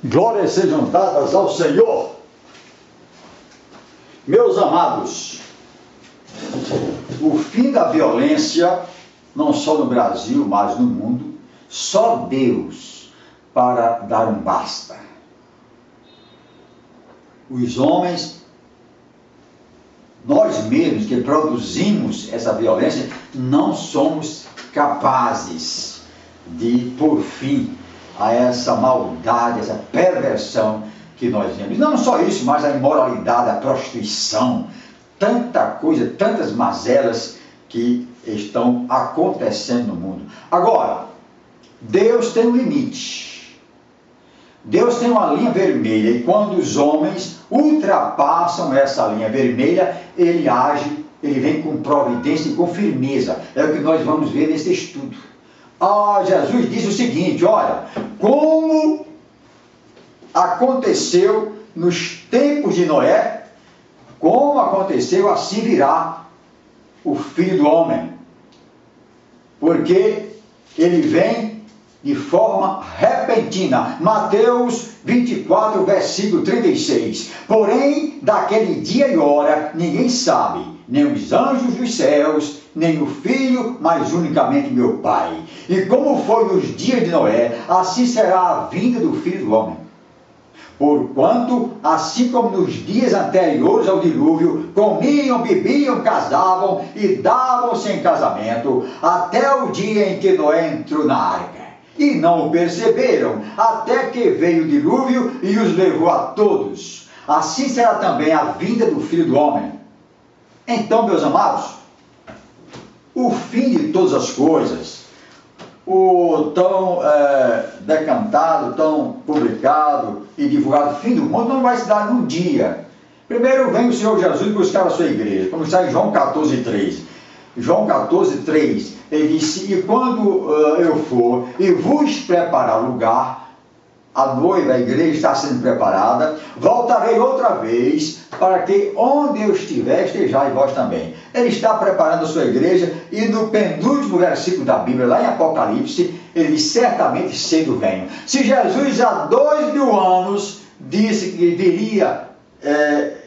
Glórias sejam dadas ao Senhor. Meus amados, o fim da violência, não só no Brasil, mas no mundo, só Deus para dar um basta. Os homens, nós mesmos que produzimos essa violência, não somos capazes de pôr fim a essa maldade, essa perversão que nós vemos. Não só isso, mas a imoralidade, a prostituição, tanta coisa, tantas mazelas que estão acontecendo no mundo. Agora, Deus tem um limite. Deus tem uma linha vermelha, e quando os homens ultrapassam essa linha vermelha, ele age, ele vem com providência e com firmeza. É o que nós vamos ver nesse estudo. Jesus disse o seguinte: olha, como aconteceu nos tempos de Noé, como aconteceu, assim virá o Filho do Homem. Porque ele vem de forma repentina. Mateus 24, versículo 36. Porém, daquele dia e hora, ninguém sabe, nem os anjos dos céus, nem o Filho, mas unicamente meu Pai. E como foi nos dias de Noé, assim será a vinda do Filho do Homem. Porquanto, assim como nos dias anteriores ao dilúvio, comiam, bebiam, casavam e davam-se em casamento, até o dia em que Noé entrou na arca. E não o perceberam, até que veio o dilúvio e os levou a todos. Assim será também a vinda do Filho do Homem. Então, meus amados, o fim de todas as coisas, o tão decantado, tão publicado e divulgado fim do mundo, não vai se dar num dia. Primeiro vem o Senhor Jesus buscar a sua igreja, como está em João 14, 3. João 14, 3, ele disse: e quando eu for e vos preparar lugar, a noiva, a igreja está sendo preparada, voltarei outra vez, para que onde eu estiver, estejais vós também. Ele está preparando a sua igreja, e no penúltimo versículo da Bíblia, lá em Apocalipse, ele diz: certamente cedo venho. Se Jesus há 2000 anos disse que viria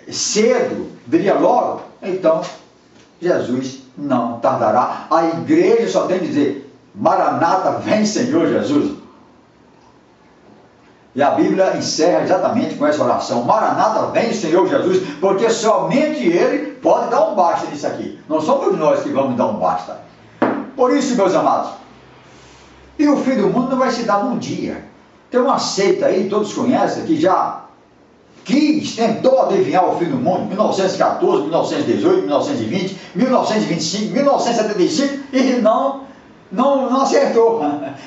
cedo, viria logo, então Jesus não tardará. A igreja só tem que dizer: Maranata, vem Senhor Jesus. E a Bíblia encerra exatamente com essa oração: Maranata, vem Senhor Jesus, porque somente Ele pode dar um basta nisso aqui. Não somos nós que vamos dar um basta. Por isso, meus amados, e o fim do mundo não vai se dar num dia. Tem uma seita aí, todos conhecem, que já tentou adivinhar o fim do mundo, 1914, 1918, 1920, 1925, 1975, e não acertou.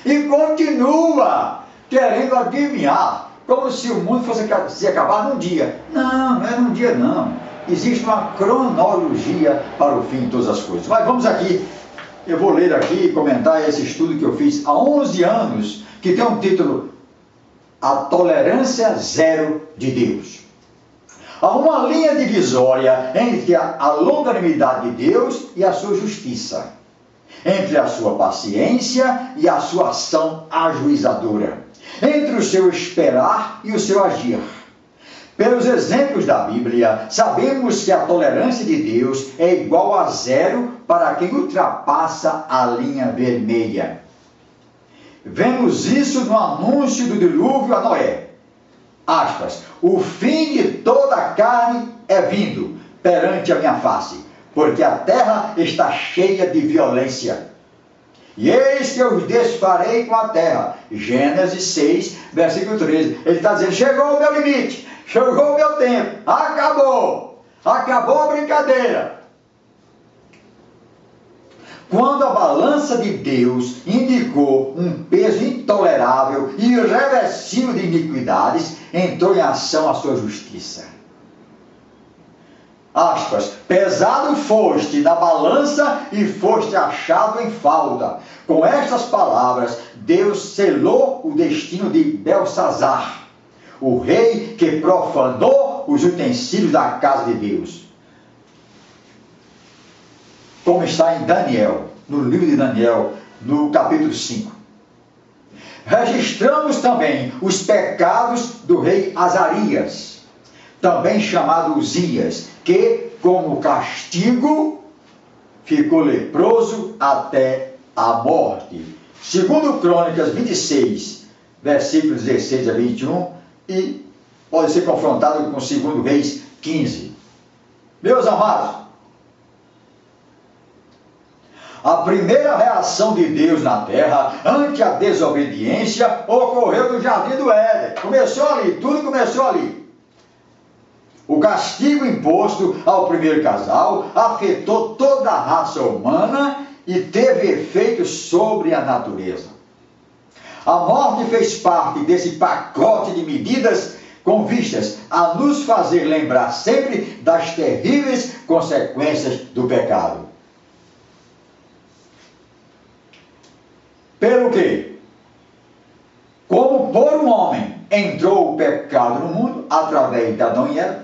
E continua querendo adivinhar, como se o mundo fosse se acabar num dia. Não é num dia não. Existe uma cronologia para o fim de todas as coisas. Mas vamos aqui, eu vou ler aqui e comentar esse estudo que eu fiz há 11 anos, que tem um título: A Tolerância Zero de Deus. Há uma linha divisória entre a longanimidade de Deus e a sua justiça, entre a sua paciência e a sua ação ajuizadora, entre o seu esperar e o seu agir. Pelos exemplos da Bíblia, sabemos que a tolerância de Deus é igual a zero para quem ultrapassa a linha vermelha. Vemos isso no anúncio do dilúvio a Noé. Aspas: o fim de toda a carne é vindo perante a minha face, porque a terra está cheia de violência. E eis que eu os desfarei com a terra. Gênesis 6, versículo 13. Ele está dizendo: chegou o meu limite, chegou o meu tempo, acabou a brincadeira. Quando a balança de Deus indicou um peso intolerável e irreversível de iniquidades, entrou em ação a sua justiça. Aspas: pesado foste na balança e foste achado em falta. Com estas palavras, Deus selou o destino de Belsazar, o rei que profanou os utensílios da casa de Deus. Como está em Daniel, no livro de Daniel, no capítulo 5. registramos também os pecados do rei Azarias, também chamado Uzias, que, como castigo, ficou leproso até a morte. Segundo Crônicas 26, versículos 16 a 21, e pode ser confrontado com 2 Reis 15. Meus amados, a primeira reação de Deus na terra ante a desobediência ocorreu no Jardim do Éden. Começou ali, tudo começou ali. O castigo imposto ao primeiro casal afetou toda a raça humana e teve efeito sobre a natureza. A morte fez parte desse pacote de medidas com vistas a nos fazer lembrar sempre das terríveis consequências do pecado. Pelo que? Como por um homem entrou o pecado no mundo, através de Adão e Eva,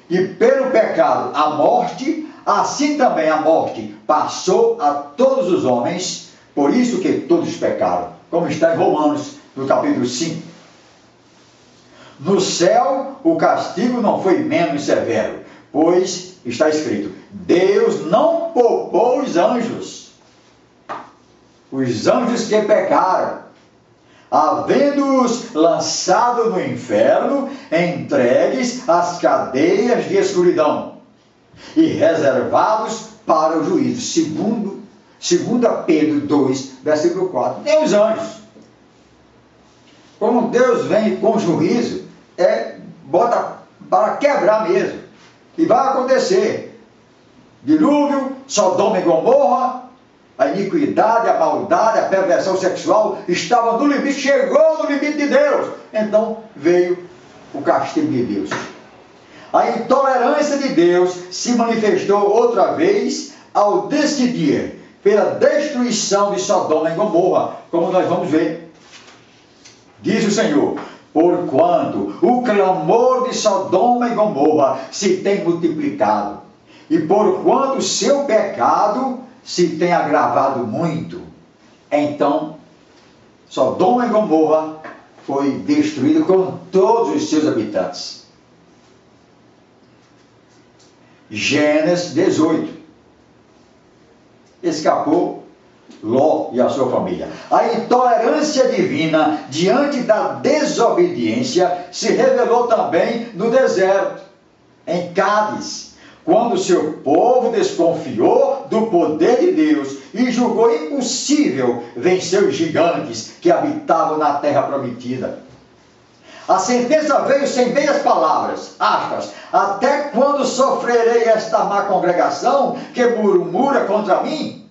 e pelo pecado a morte, assim também a morte passou a todos os homens, por isso que todos pecaram, como está em Romanos, no capítulo 5. No céu, o castigo não foi menos severo, pois está escrito: Deus não poupou os anjos que pecaram, havendo-os lançado no inferno, entregues às cadeias de escuridão e reservados para o juízo. Segundo Pedro 2, versículo 4. Nem os anjos. Como Deus vem com juízo, bota para quebrar mesmo. E vai acontecer. Dilúvio, Sodoma e Gomorra, a iniquidade, a maldade, a perversão sexual estavam no limite, chegou no limite de Deus. Então veio o castigo de Deus. A intolerância de Deus se manifestou outra vez ao decidir pela destruição de Sodoma e Gomorra, como nós vamos ver. Diz o Senhor: porquanto o clamor de Sodoma e Gomorra se tem multiplicado, e porquanto o seu pecado se tem agravado muito, então Sodoma e Gomorra foi destruído com todos os seus habitantes. Gênesis 18. Escapou Ló e a sua família. A intolerância divina diante da desobediência se revelou também no deserto, em Cádiz, quando seu povo desconfiou do poder de Deus e julgou impossível vencer os gigantes que habitavam na terra prometida. A sentença veio sem meias palavras, aspas: até quando sofrerei esta má congregação que murmura contra mim?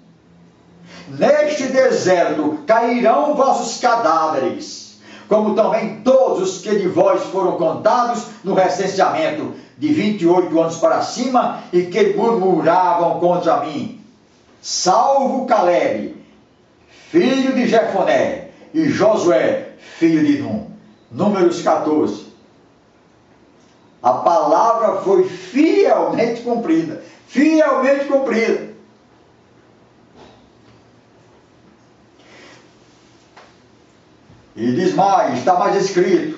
Neste deserto cairão vossos cadáveres, como também todos os que de vós foram contados no recenseamento de 28 anos para cima e que murmuravam contra mim, salvo Caleb, filho de Jefoné, e Josué, filho de Num. Números 14. A palavra foi fielmente cumprida. Fielmente cumprida. E diz mais, está mais escrito: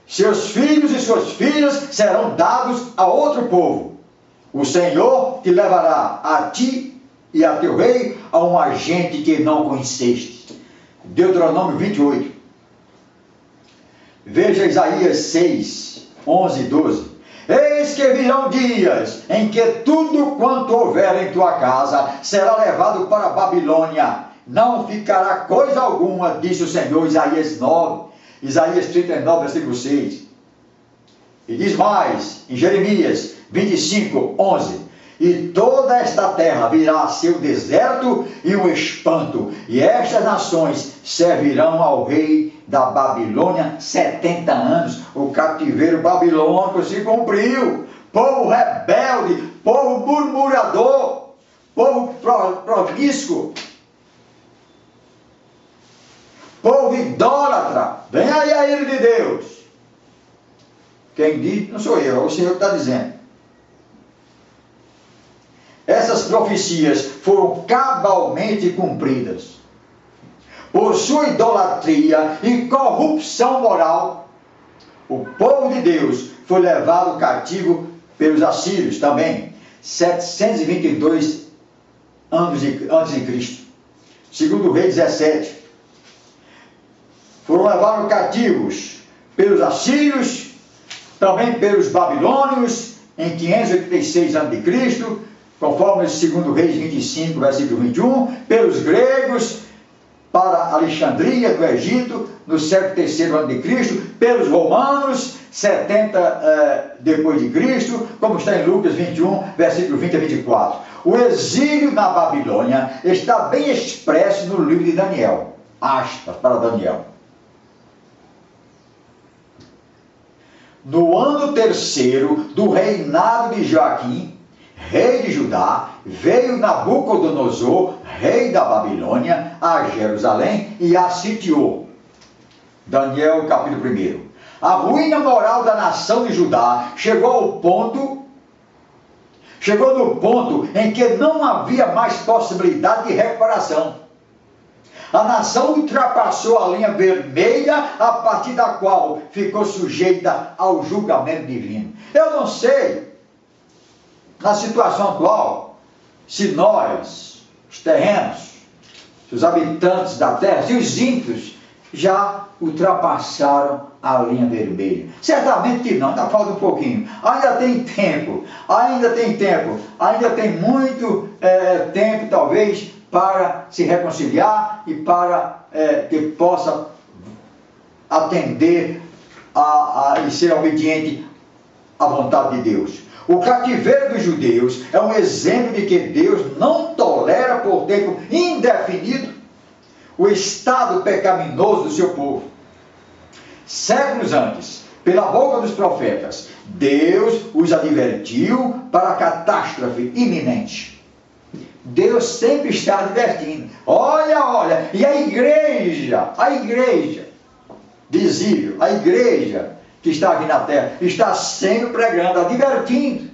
seus filhos e suas filhas serão dados a outro povo. O Senhor te levará a ti e a teu rei a uma gente que não conheceste. Deuteronômio 28. Veja Isaías 6, 11 e 12. Eis que virão dias em que tudo quanto houver em tua casa será levado para a Babilônia. Não ficará coisa alguma, disse o Senhor. Isaías 9. Isaías 39, versículo 6. E diz mais, em Jeremias 25, 11. E toda esta terra virá a ser um deserto e um espanto, e estas nações servirão ao rei da Babilônia 70 anos. O cativeiro babilônico se cumpriu. Povo rebelde, povo murmurador, povo promíscuo, povo idólatra. Vem aí a ira de Deus. Quem diz não sou eu, é o Senhor que está dizendo. Essas profecias foram cabalmente cumpridas. por sua idolatria e corrupção moral, o povo de Deus foi levado cativo pelos assírios também, 722 anos antes de Cristo. Segundo Reis 17. Foram levados cativos pelos assírios, também pelos babilônios, em 586 a.C., conforme 2 Reis 25, versículo 21, pelos gregos, para Alexandria, do Egito, no século III a.C., pelos romanos, 70 depois de Cristo, como está em Lucas 21, versículo 20 a 24. O exílio na Babilônia está bem expresso no livro de Daniel. Aspas para Daniel. No ano 3º do reinado de Joaquim, rei de Judá, veio Nabucodonosor, rei da Babilônia, a Jerusalém e a sitiou. Daniel capítulo 1. A ruína moral da nação de Judá chegou no ponto em que não havia mais possibilidade de recuperação. A nação ultrapassou a linha vermelha a partir da qual ficou sujeita ao julgamento divino. Eu não sei, na situação atual, se nós, os terrenos, os habitantes da terra, se os ímpios já ultrapassaram a linha vermelha. Certamente que não, ainda falta um pouquinho. Ainda tem tempo, ainda tem muito tempo, talvez, para se reconciliar e para que possa atender e ser obediente à vontade de Deus. O cativeiro dos judeus é um exemplo de que Deus não tolera por tempo indefinido o estado pecaminoso do seu povo. Séculos antes, pela boca dos profetas, Deus os advertiu para a catástrofe iminente. Deus sempre está advertindo. Olha, e a igreja visível, a igreja que está aqui na terra, está sempre pregando, advertindo.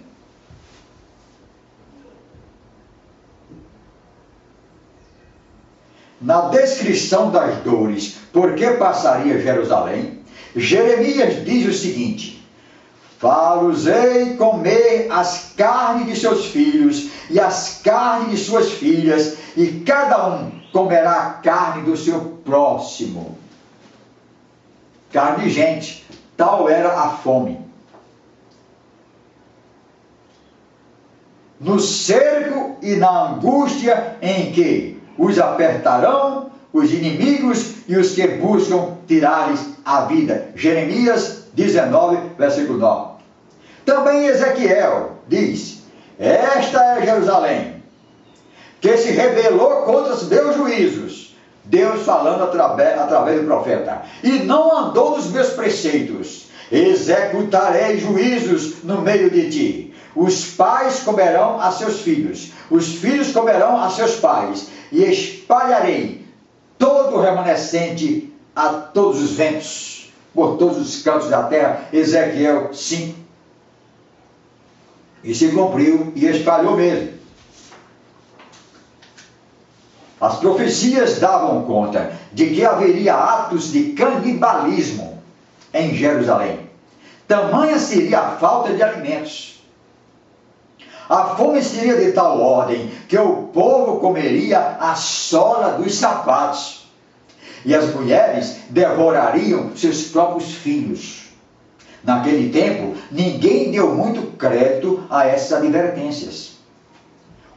Na descrição das dores por que passaria Jerusalém, Jeremias diz o seguinte: far-vos-ei comer as carnes de seus filhos e as carnes de suas filhas, e cada um comerá a carne do seu próximo. Carne de gente, tal era a fome. No cerco e na angústia em que os apertarão os inimigos e os que buscam tirar-lhes a vida. Jeremias 19, versículo 9. Também Ezequiel diz: esta é Jerusalém, que se rebelou contra os meus juízos. Deus falando através do profeta. E não andou nos meus preceitos. Executarei juízos no meio de ti. Os pais comerão a seus filhos, os filhos comerão a seus pais, e espalharei todo o remanescente a todos os ventos, por todos os cantos da terra. Ezequiel 5. E se cumpriu e espalhou mesmo. As profecias davam conta de que haveria atos de canibalismo em Jerusalém. Tamanha seria a falta de alimentos. A fome seria de tal ordem que o povo comeria a sola dos sapatos. E as mulheres devorariam seus próprios filhos. Naquele tempo, ninguém deu muito crédito a essas advertências.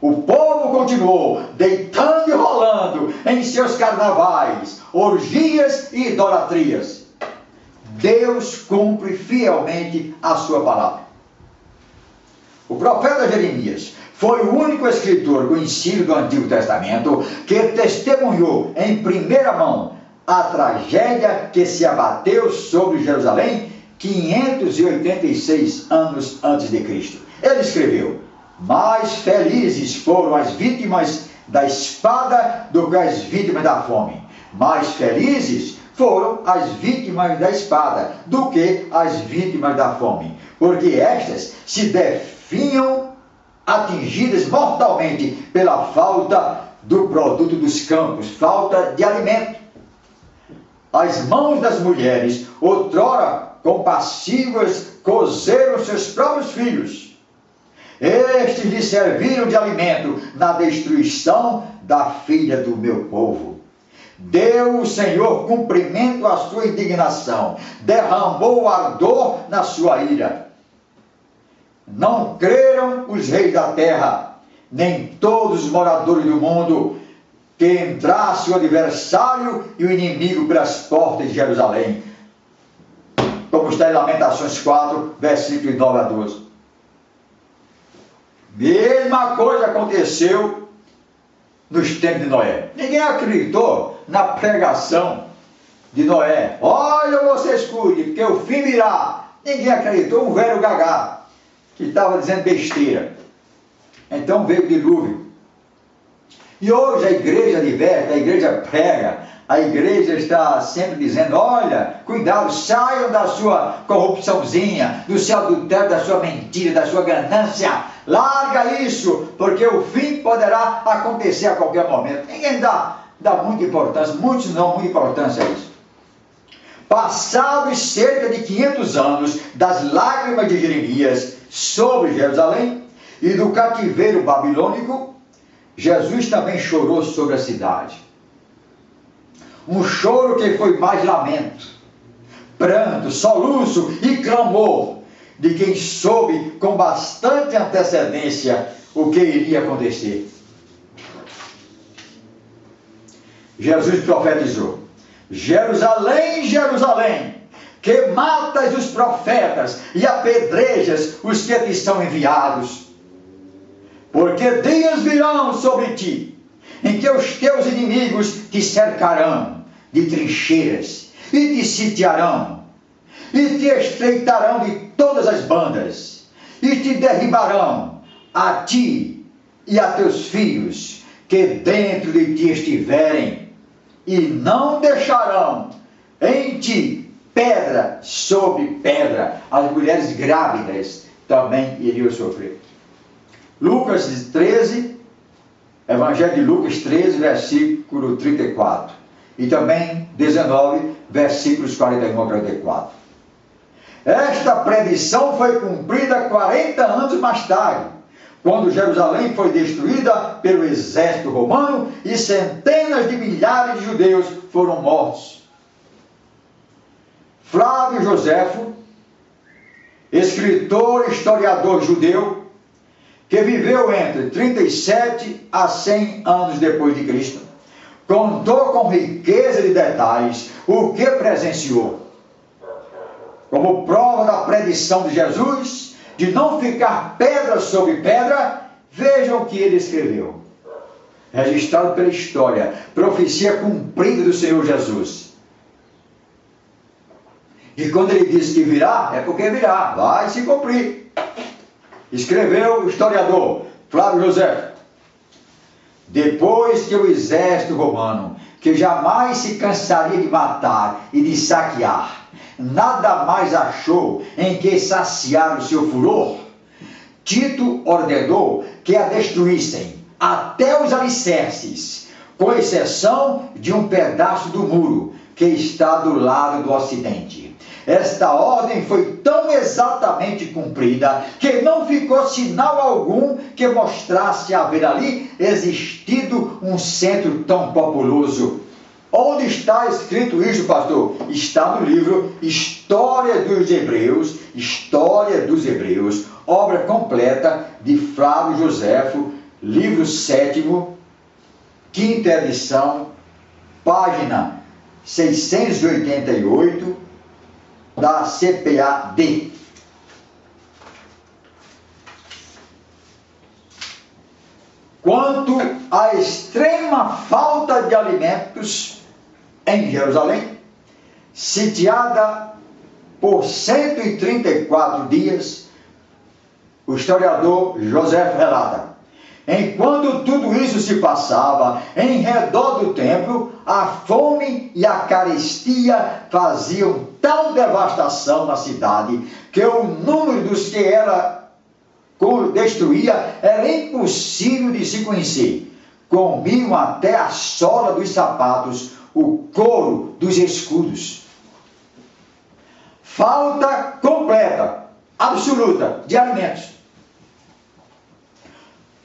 O povo continuou deitando e rolando em seus carnavais, orgias e idolatrias. Deus cumpre fielmente a sua palavra. O profeta Jeremias foi o único escritor conhecido do Antigo Testamento que testemunhou em primeira mão a tragédia que se abateu sobre Jerusalém 586 anos antes de Cristo. Ele escreveu: mais felizes foram as vítimas da espada do que as vítimas da fome. Mais felizes foram as vítimas da espada do que as vítimas da fome, porque estas se definham atingidas mortalmente pela falta do produto dos campos, falta de alimento. as mãos das mulheres, outrora compassivas, cozeram seus próprios filhos. Estes lhe serviram de alimento na destruição da filha do meu povo. Deu o Senhor cumprimento à sua indignação, derramou ardor na sua ira. Não creram os reis da terra, nem todos os moradores do mundo, que entrasse o adversário e o inimigo pelas portas de Jerusalém. Como está em Lamentações 4, versículos 9 a 12. Mesma coisa aconteceu nos tempos de Noé. Ninguém acreditou na pregação de Noé. Olha, você escute, porque o fim virá. Ninguém acreditou, um velho gagá que estava dizendo besteira. Então veio o dilúvio. E hoje a igreja diverte, a igreja prega, a igreja está sempre dizendo, olha, cuidado, saiam da sua corrupçãozinha, do seu adultério, da sua mentira, da sua ganância, larga isso, porque o fim poderá acontecer a qualquer momento. Ninguém dá muita importância, muitos não dão muita importância a isso. Passados cerca de 500 anos das lágrimas de Jeremias sobre Jerusalém e do cativeiro babilônico, Jesus também chorou sobre a cidade. Um choro que foi mais lamento, pranto, soluço e clamor de quem soube com bastante antecedência o que iria acontecer. Jesus profetizou: Jerusalém, Jerusalém, que matas os profetas e apedrejas os que te são enviados. Porque dias virão sobre ti, em que os teus inimigos te cercarão de trincheiras, e te sitiarão, e te estreitarão de todas as bandas, e te derribarão, a ti e a teus filhos, que dentro de ti estiverem, e não deixarão em ti pedra sobre pedra. As mulheres grávidas também iriam sofrer. Lucas 13, Evangelho de Lucas 13, versículo 34. E também 19, versículos 41 a 44. Esta predição foi cumprida 40 anos mais tarde, quando Jerusalém foi destruída pelo exército romano e centenas de milhares de judeus foram mortos. Flávio Joséfo, escritor e historiador judeu, que viveu entre 37 a 100 anos depois de Cristo, contou com riqueza de detalhes o que presenciou. Como prova da predição de Jesus, de não ficar pedra sobre pedra, vejam o que ele escreveu. Registrado pela história, profecia cumprida do Senhor Jesus. E quando ele disse que virá, é porque virá, vai se cumprir. Escreveu o historiador Flávio José: depois que o exército romano, que jamais se cansaria de matar e de saquear, nada mais achou em que saciar o seu furor, Tito ordenou que a destruíssem até os alicerces, com exceção de um pedaço do muro que está do lado do ocidente. Esta ordem foi tão exatamente cumprida que não ficou sinal algum que mostrasse haver ali existido um centro tão populoso. Onde está escrito isso, pastor? Está no livro História dos Hebreus, obra completa de Flávio Joséfo, livro 7º, 5ª edição, página 688, da CPAD. Quanto à extrema falta de alimentos em Jerusalém, sitiada por 134 dias, o historiador José relata: enquanto tudo isso se passava em redor do templo, a fome e a carestia faziam tal devastação na cidade que o número dos que ela destruía era impossível de se conhecer. Comiam até a sola dos sapatos o couro dos escudos. Falta completa, absoluta, de alimentos.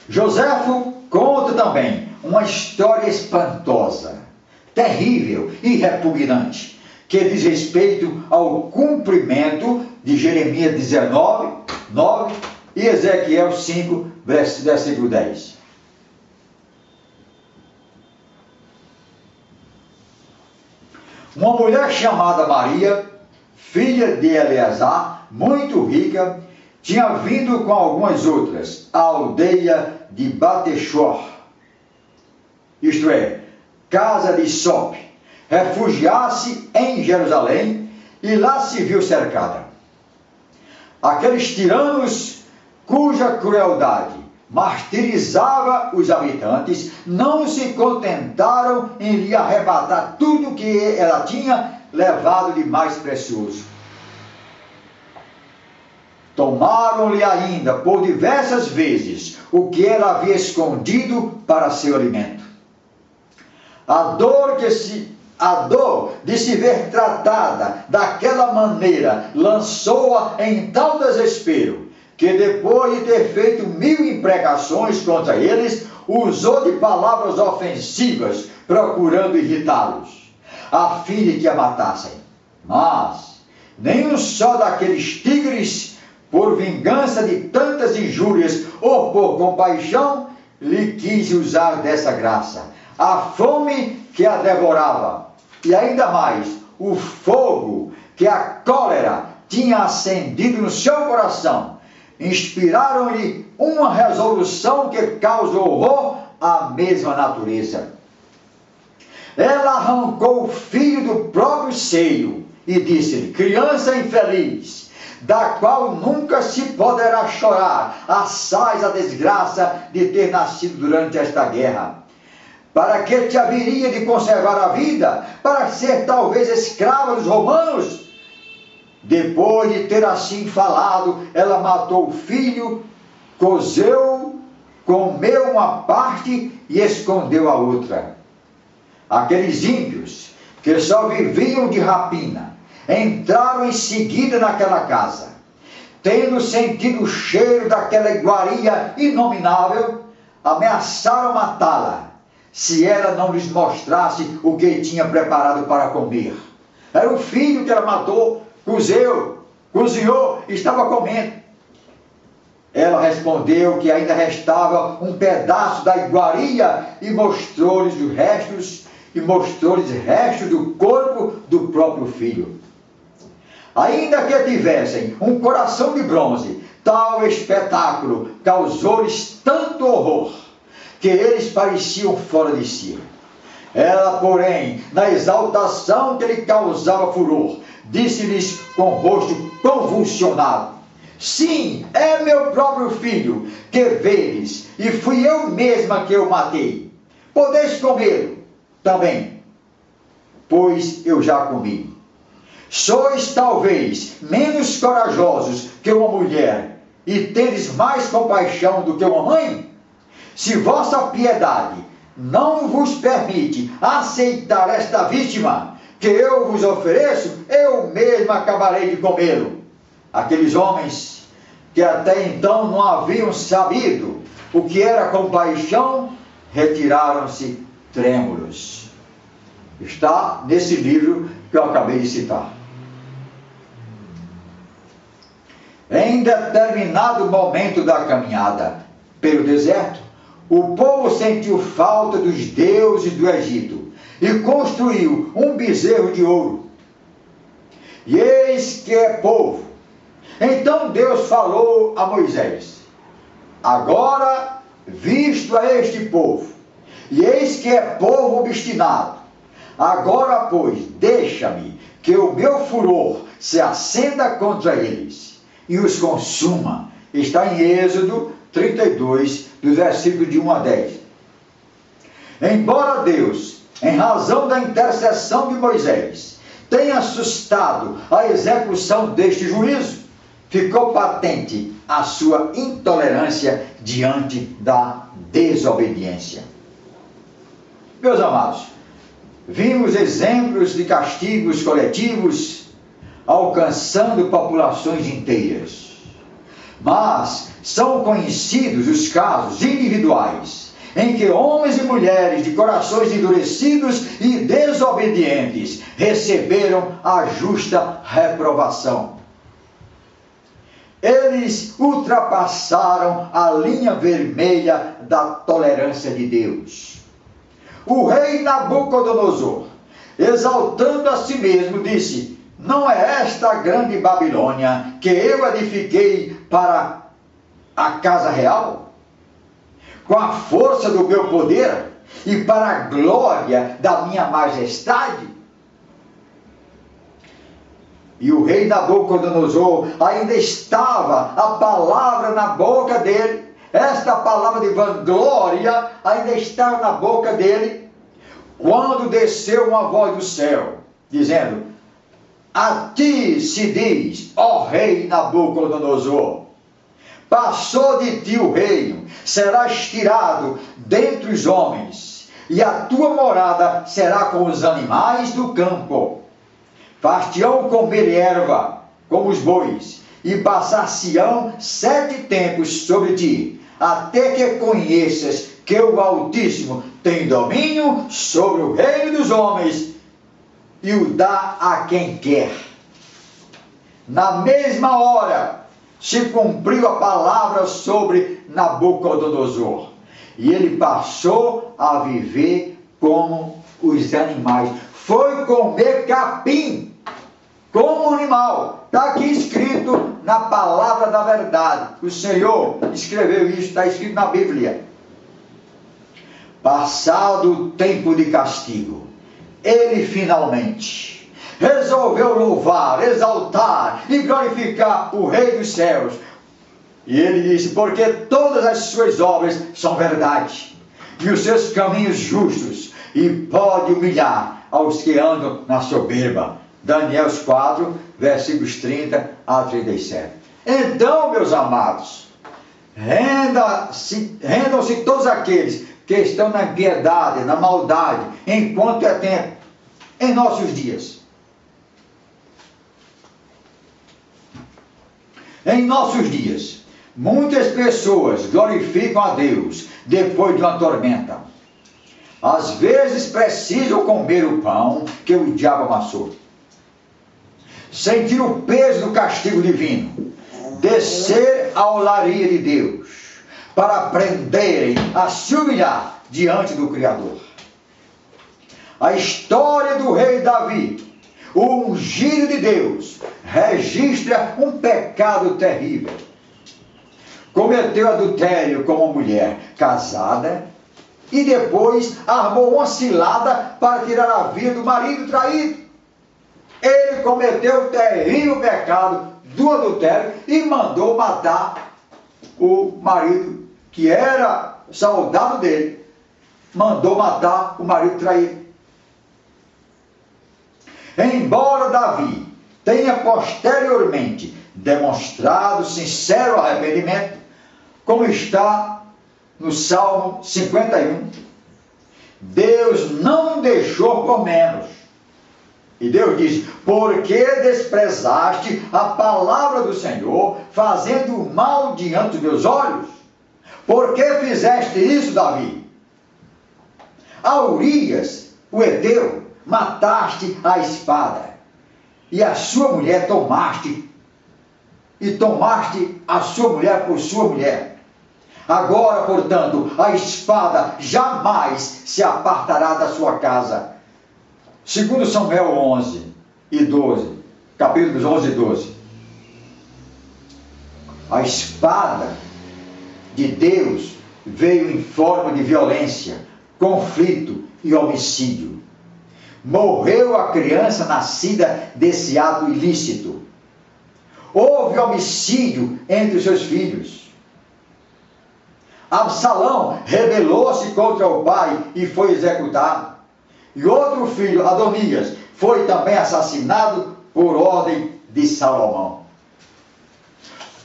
Joséfo conta também uma história espantosa, terrível e repugnante, que diz respeito ao cumprimento de Jeremias 19, 9 e Ezequiel 5, versículo 10. Uma mulher chamada Maria, filha de Eleazar, muito rica, tinha vindo com algumas outras à aldeia de Batechor, isto é, casa de Sope, refugiar-se em Jerusalém, e lá se viu cercada. Aqueles tiranos cuja crueldade martirizava os habitantes não se contentaram em lhe arrebatar tudo que ela tinha levado de mais precioso. Tomaram-lhe ainda por diversas vezes o que ela havia escondido para seu alimento. A dor de se ver tratada daquela maneira lançou-a em tal desespero que, depois de ter feito 1000 imprecações contra eles, usou de palavras ofensivas, procurando irritá-los, a fim de que a matassem. Mas nenhum só daqueles tigres, por vingança de tantas injúrias ou por compaixão, lhe quis usar dessa graça. A fome que a devorava, e ainda mais o fogo que a cólera tinha acendido no seu coração, inspiraram-lhe uma resolução que causa horror à mesma natureza. Ela arrancou o filho do próprio seio e disse-lhe: criança infeliz, da qual nunca se poderá chorar, assaz a desgraça de ter nascido durante esta guerra. Para que te haveria de conservar a vida? Para ser talvez escrava dos romanos? Depois de ter assim falado, ela matou o filho, cozeu, comeu uma parte e escondeu a outra. Aqueles ímpios, que só viviam de rapina, entraram em seguida naquela casa. Tendo sentido o cheiro daquela iguaria inominável, ameaçaram matá-la, se ela não lhes mostrasse o que tinha preparado para comer. Era o filho que ela matou, cozinhou, estava comendo. Ela respondeu que ainda restava um pedaço da iguaria e mostrou-lhes restos do corpo do próprio filho. Ainda que tivessem um coração de bronze, tal espetáculo causou-lhes tanto horror que eles pareciam fora de si. Ela, porém, na exaltação que lhe causava furor, disse-lhes com o rosto convulsionado: sim, é meu próprio filho, que vedes, e fui eu mesma que o matei. Podeis comê-lo também, pois eu já comi. Sois talvez menos corajosos que uma mulher, e tendes mais compaixão do que uma mãe? Se vossa piedade não vos permite aceitar esta vítima que eu vos ofereço, eu mesmo acabarei de comê-lo. Aqueles homens que até então não haviam sabido o que era compaixão, retiraram-se trêmulos. Está nesse livro que eu acabei de citar. Em determinado momento da caminhada pelo deserto, o povo sentiu falta dos deuses do Egito e construiu um bezerro de ouro. E eis que é povo. Então Deus falou a Moisés: agora, visto a este povo, e eis que é povo obstinado, agora, pois, deixa-me que o meu furor se acenda contra eles e os consuma. Está em Êxodo 32, do versículo de 1 a 10. Embora Deus, em razão da intercessão de Moisés, tenha assustado a execução deste juízo, ficou patente a sua intolerância diante da desobediência. Meus amados, vimos exemplos de castigos coletivos alcançando populações inteiras. Mas são conhecidos os casos individuais em que homens e mulheres de corações endurecidos e desobedientes receberam a justa reprovação. Eles ultrapassaram a linha vermelha da tolerância de Deus. O rei Nabucodonosor, exaltando a si mesmo, disse: não é esta a grande Babilônia que eu edifiquei para a casa real? Com a força do meu poder e para a glória da minha majestade? E o rei Nabucodonosor ainda estava a palavra na boca dele, esta palavra de vanglória ainda estava na boca dele, quando desceu uma voz do céu, dizendo: a ti se diz, ó rei Nabucodonosor, passou de ti o reino, serás tirado dentre os homens, e a tua morada será com os animais do campo. Far-te-ão comer erva, como os bois, e passar-se-ão 7 tempos sobre ti, até que conheças que o Altíssimo tem domínio sobre o reino dos homens, e o dá a quem quer. Na mesma hora se cumpriu a palavra sobre Nabucodonosor, e ele passou a viver como os animais. Foi comer capim como um animal. Está aqui escrito na palavra da verdade. O Senhor escreveu isso, está escrito na Bíblia. Passado o tempo de castigo, ele finalmente resolveu louvar, exaltar e glorificar o Rei dos céus. E ele disse: porque todas as suas obras são verdade, e os seus caminhos justos, e pode humilhar aos que andam na soberba. Daniel 4, versículos 30 a 37. Então, meus amados, rendam-se todos aqueles que estão na impiedade, na maldade, enquanto é tempo, em nossos dias. Em nossos dias, muitas pessoas glorificam a Deus depois de uma tormenta. Às vezes precisam comer o pão que o diabo amassou, sentir o peso do castigo divino, descer à olaria de Deus, para aprenderem a se humilhar diante do Criador. A história do rei Davi, o ungido de Deus, registra um pecado terrível. Cometeu adultério com uma mulher casada e depois armou uma cilada para tirar a vida do marido traído. Ele cometeu o terrível pecado do adultério e mandou matar o marido, que era soldado dele. Mandou matar o marido traído. Embora Davi tenha posteriormente demonstrado sincero arrependimento, como está no Salmo 51, Deus não deixou por menos. E Deus diz: por que desprezaste a palavra do Senhor, fazendo o mal diante dos meus olhos? Por que fizeste isso, Davi? A Urias, o heteu, mataste a espada, e a sua mulher tomaste a sua mulher por sua mulher. Agora, portanto, a espada jamais se apartará da sua casa. Segundo Samuel 11 e 12, capítulos 11 e 12. A espada de Deus veio em forma de violência, conflito e homicídio. Morreu a criança nascida desse ato ilícito. Houve homicídio entre os seus filhos. Absalão rebelou-se contra o pai e foi executado. E outro filho, Adonias, foi também assassinado por ordem de Salomão.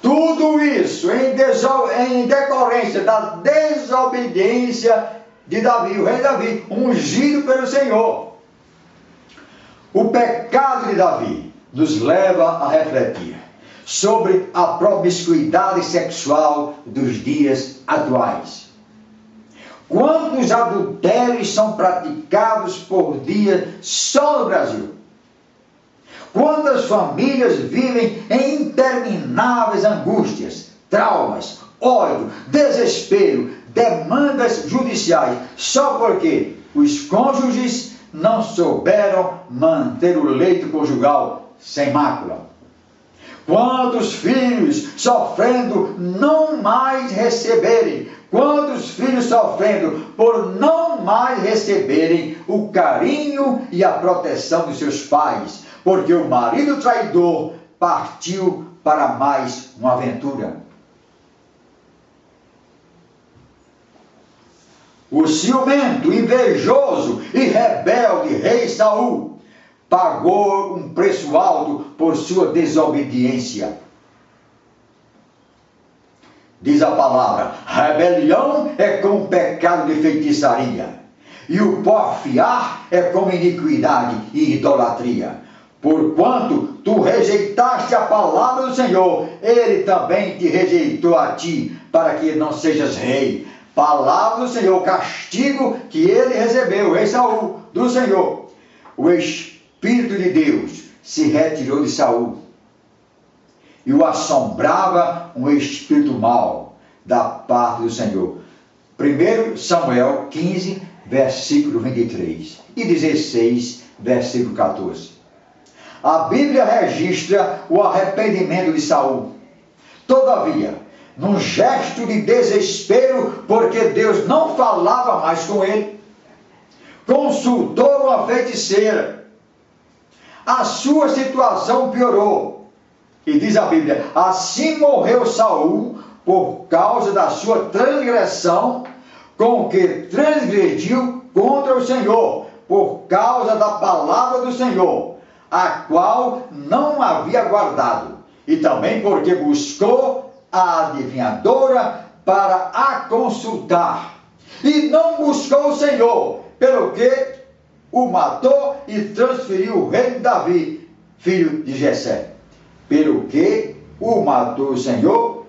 Tudo isso em decorrência da desobediência de Davi, o rei Davi, ungido pelo Senhor. O pecado de Davi nos leva a refletir sobre a promiscuidade sexual dos dias atuais. Quantos adultérios são praticados por dia só no Brasil? Quantas famílias vivem em intermináveis angústias, traumas, ódio, desespero, demandas judiciais, só porque os cônjuges não souberam manter o leito conjugal sem mácula? Quantos filhos sofrendo não mais receberem? Quantos filhos sofrendo por não mais receberem o carinho e a proteção dos seus pais? Porque o marido traidor partiu para mais uma aventura. O ciumento, invejoso e rebelde rei Saul pagou um preço alto por sua desobediência. Diz a palavra: rebelião é como pecado de feitiçaria, e o porfiar é como iniquidade e idolatria. Porquanto tu rejeitaste a palavra do Senhor, ele também te rejeitou a ti, para que não sejas rei. Palavra do Senhor, castigo que ele recebeu, rei Saul, do Senhor. O Espírito de Deus se retirou de Saul, e o assombrava um espírito mau da parte do Senhor. 1 Samuel 15, versículo 23 e 16, versículo 14. A Bíblia registra o arrependimento de Saul. Todavia, num gesto de desespero, porque Deus não falava mais com ele, consultou uma feiticeira. A sua situação piorou. E diz a Bíblia: assim morreu Saul por causa da sua transgressão, com que transgrediu contra o Senhor, por causa da palavra do Senhor, a qual não havia guardado, e também porque buscou a adivinhadora para a consultar, e não buscou o Senhor, pelo que o matou e transferiu o reino de Davi, filho de Jessé. Pelo que o matou o Senhor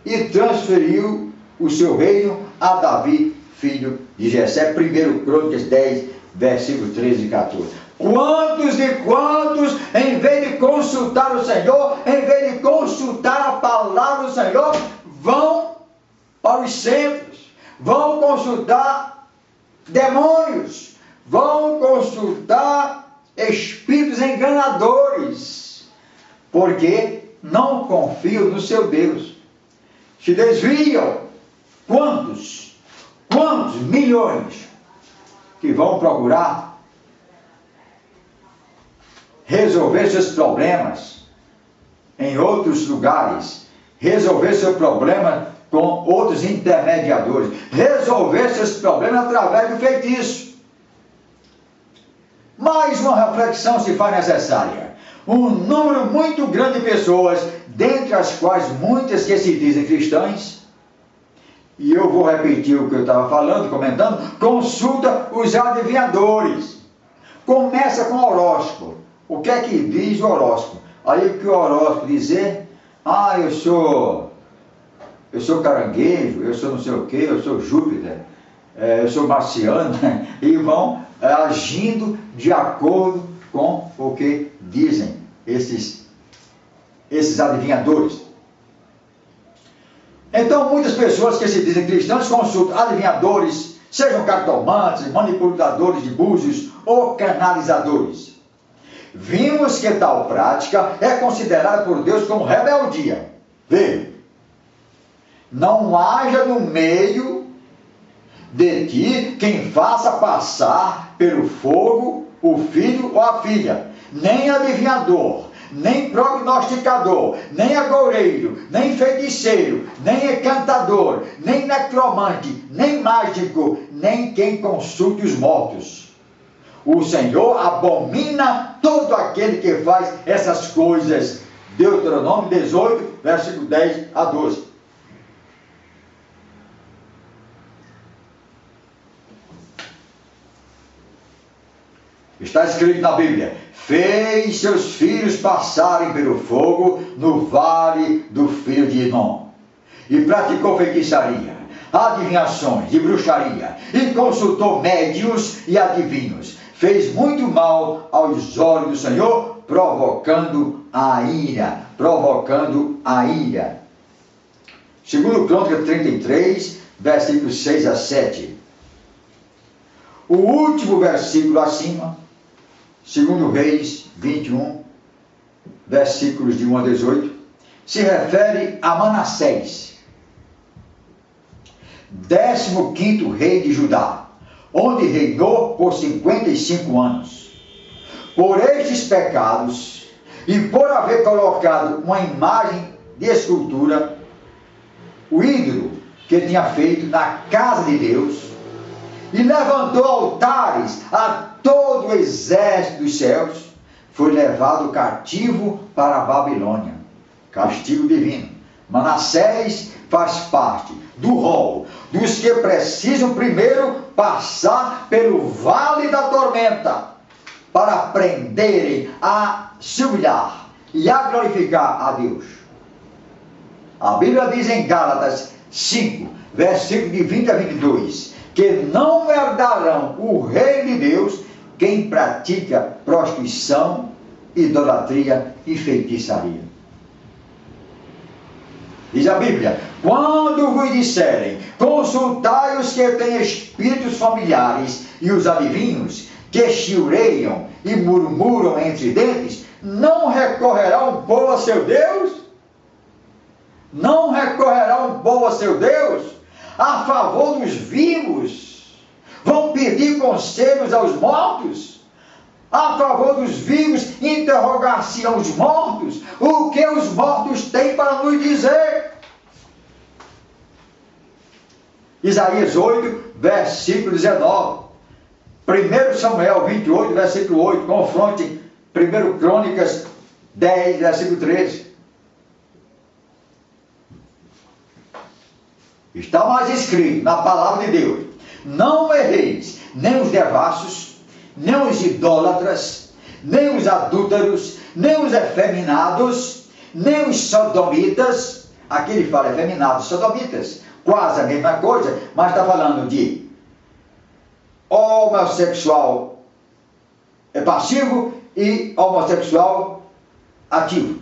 e transferiu o seu reino a Davi, filho de Jessé. 1 Crônicas 10, versículo 13 e 14. Quantos, em vez de consultar o Senhor, em vez de consultar a palavra do Senhor, vão para os centros, vão consultar demônios, vão consultar espíritos enganadores, porque não confiam no seu Deus, se desviam. Quantos milhões que vão procurar resolver seus problemas em outros lugares, resolver seu problema com outros intermediadores, resolver seus problemas através do feitiço. Mais uma reflexão se faz necessária. Um número muito grande de pessoas, dentre as quais muitas que se dizem cristãs, e eu vou repetir o que eu estava falando, comentando, consulta os adivinhadores. Começa com o horóscopo. O que é que diz o horóscopo? Aí o que o horóscopo dizer? Eu sou caranguejo, eu sou não sei o que, eu sou Júpiter, eu sou marciano, e vão agindo de acordo com o que dizem esses adivinhadores. Então, muitas pessoas que se dizem cristãs consultam adivinhadores, sejam cartomantes, manipuladores de búzios ou canalizadores. Vimos que tal prática é considerada por Deus como rebeldia. Veja, não haja no meio de ti quem faça passar pelo fogo o filho ou a filha, nem adivinhador, nem prognosticador, nem agoureiro, nem feiticeiro, nem encantador, nem necromante, nem mágico, nem quem consulte os mortos. O Senhor abomina todo aquele que faz essas coisas. Deuteronômio 18, versículo 10 a 12. Está escrito na Bíblia: fez seus filhos passarem pelo fogo no vale do filho de Inom, e praticou feitiçaria, adivinhações e bruxaria, e consultou médios e adivinhos. Fez muito mal aos olhos do Senhor, provocando a ira. Provocando a ira. Segundo Crônicas 33, versículos 6 a 7. O último versículo acima, segundo Reis 21, versículos de 1 a 18, se refere a Manassés, 15º rei de Judá, onde reinou por 55 anos. Por estes pecados, e por haver colocado uma imagem de escultura, o ídolo que tinha feito na casa de Deus, e levantou altares a todo o exército dos céus, foi levado cativo para a Babilônia. Castigo divino. Manassés faz parte do rol dos que precisam primeiro passar pelo vale da tormenta, para aprenderem a se humilhar e a glorificar a Deus. A Bíblia diz em Gálatas 5, versículo de 20 a 22, que não herdarão o reino de Deus quem pratica prostituição, idolatria e feitiçaria. Diz a Bíblia: quando vos disserem, consultai os que têm espíritos familiares e os adivinhos, que chiureiam e murmuram entre dentes, não recorrerá um povo a seu Deus? Não recorrerá um povo a seu Deus a favor dos vivos? Vão pedir conselhos aos mortos? A favor dos vivos, interrogar-se-ão os mortos? O que os mortos têm para nos dizer? Isaías 8, versículo 19. 1 Samuel 28, versículo 8. Confronte 1 Crônicas 10, versículo 13. Está mais escrito na palavra de Deus: não erreis, nem os devassos, nem os idólatras, nem os adúlteros, nem os efeminados, nem os sodomitas. Aqui ele fala efeminados, sodomitas, quase a mesma coisa, mas está falando de homossexual passivo e homossexual ativo.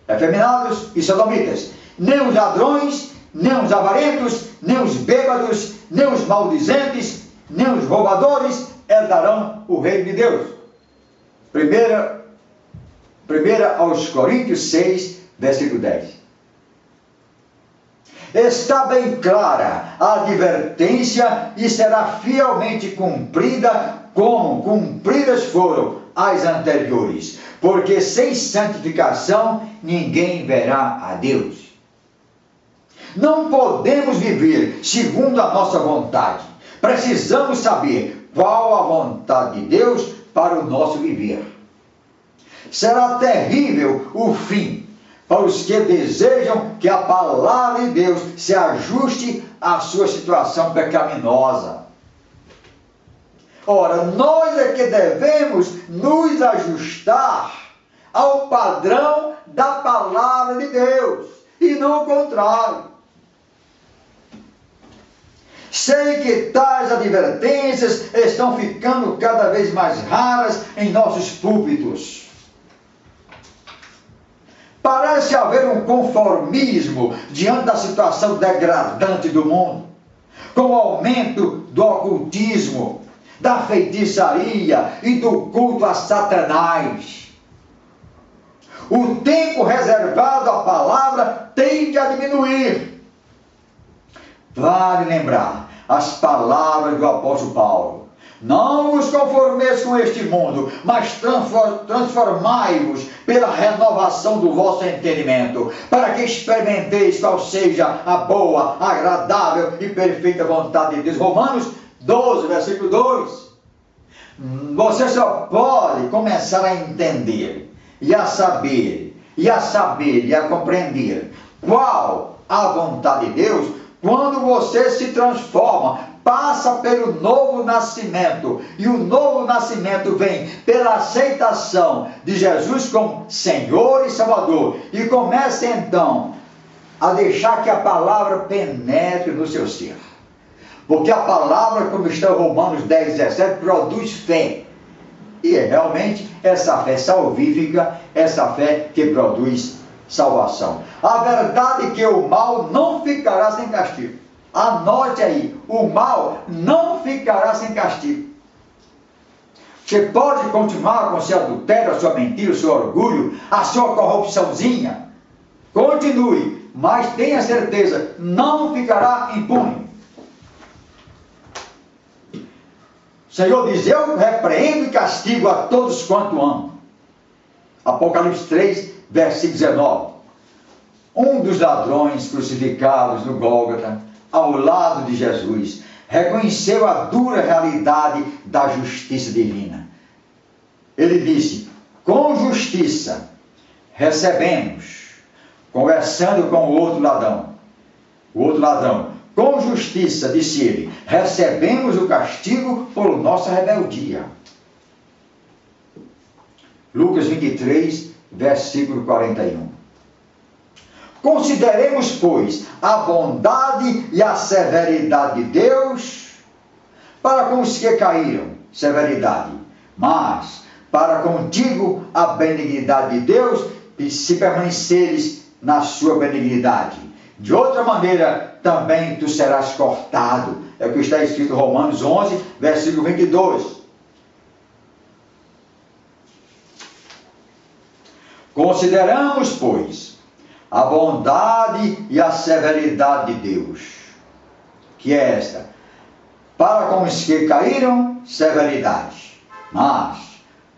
Efeminados e sodomitas. Nem os ladrões, nem os avarentos, nem os bêbados, nem os maldizentes, nem os roubadores herdarão o reino de Deus. Primeira aos Coríntios 6, versículo 10. Está bem clara a advertência e será fielmente cumprida, como cumpridas foram as anteriores, porque sem santificação ninguém verá a Deus. Não podemos viver segundo a nossa vontade. Precisamos saber qual a vontade de Deus para o nosso viver. Será terrível o fim para os que desejam que a palavra de Deus se ajuste à sua situação pecaminosa. Ora, nós é que devemos nos ajustar ao padrão da palavra de Deus, e não o contrário. Sei que tais advertências estão ficando cada vez mais raras em nossos púlpitos. Parece haver um conformismo diante da situação degradante do mundo, com o aumento do ocultismo, da feitiçaria e do culto a Satanás. O tempo reservado à palavra tende a diminuir. Vale lembrar as palavras do apóstolo Paulo: não vos conformeis com este mundo, mas transformai-vos pela renovação do vosso entendimento, para que experimenteis qual seja a boa, agradável e perfeita vontade de Deus. Romanos 12, versículo 2. Você só pode começar a entender, e a saber, e a compreender qual a vontade de Deus, quando você se transforma passa pelo novo nascimento. E o novo nascimento vem pela aceitação de Jesus como Senhor e Salvador. E começa então a deixar que a palavra penetre no seu ser. Porque a palavra, como está em Romanos 10, 17, produz fé. E é realmente essa fé salvífica, essa fé que produz salvação. A verdade é que o mal não ficará sem castigo. Anote aí, o mal não ficará sem castigo. Você pode continuar com o seu adultério, a sua mentira, o seu orgulho, a sua corrupçãozinha. Continue, mas tenha certeza, não ficará impune. O Senhor diz, eu repreendo e castigo a todos quanto amo. Apocalipse 3, versículo 19. Um dos ladrões crucificados no Gólgota, ao lado de Jesus, reconheceu a dura realidade da justiça divina. Ele disse, com justiça recebemos, conversando com o outro ladrão, com justiça, disse ele, recebemos o castigo por nossa rebeldia. Lucas 23, versículo 41. Consideremos, pois, a bondade e a severidade de Deus para com os que caíram, severidade, mas para contigo a benignidade de Deus, e se permaneceres na sua benignidade. De outra maneira, também tu serás cortado. É o que está escrito em Romanos 11, versículo 22. Consideramos, pois, a bondade e a severidade de Deus, que é esta, para com os que caíram, severidade, mas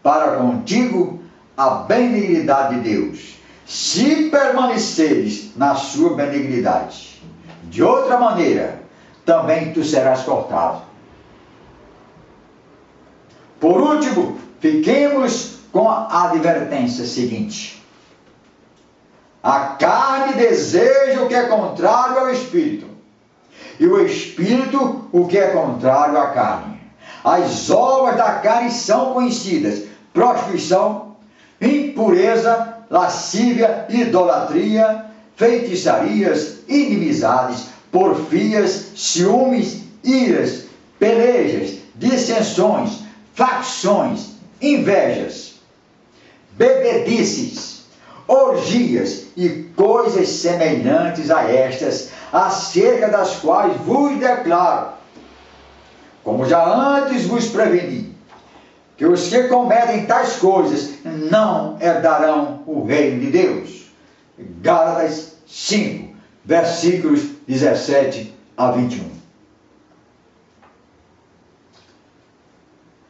para contigo a benignidade de Deus, se permaneceres na sua benignidade. De outra maneira, também tu serás cortado. Por último, fiquemos com a advertência seguinte. A carne deseja o que é contrário ao Espírito, e o Espírito o que é contrário à carne. As obras da carne são conhecidas: prostituição, impureza, lascívia, idolatria, feitiçarias, inimizades, porfias, ciúmes, iras, pelejas, dissensões, facções, invejas, bebedices, orgias e coisas semelhantes a estas, acerca das quais vos declaro, como já antes vos preveni, que os que cometem tais coisas não herdarão o reino de Deus. Gálatas 5, versículos 17 a 21.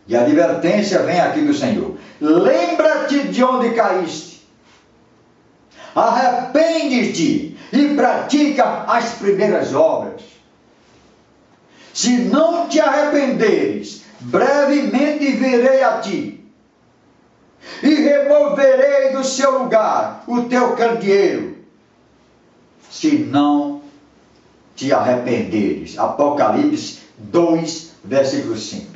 E a advertência vem aqui do Senhor. Lembra-te de onde caíste. Arrepende-te e pratica as primeiras obras. Se não te arrependeres, brevemente virei a ti e removerei do seu lugar o teu candeeiro, se não te arrependeres. Apocalipse 2, versículo 5.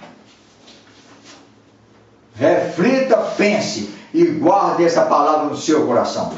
Reflita, pense e guarde essa palavra no seu coração.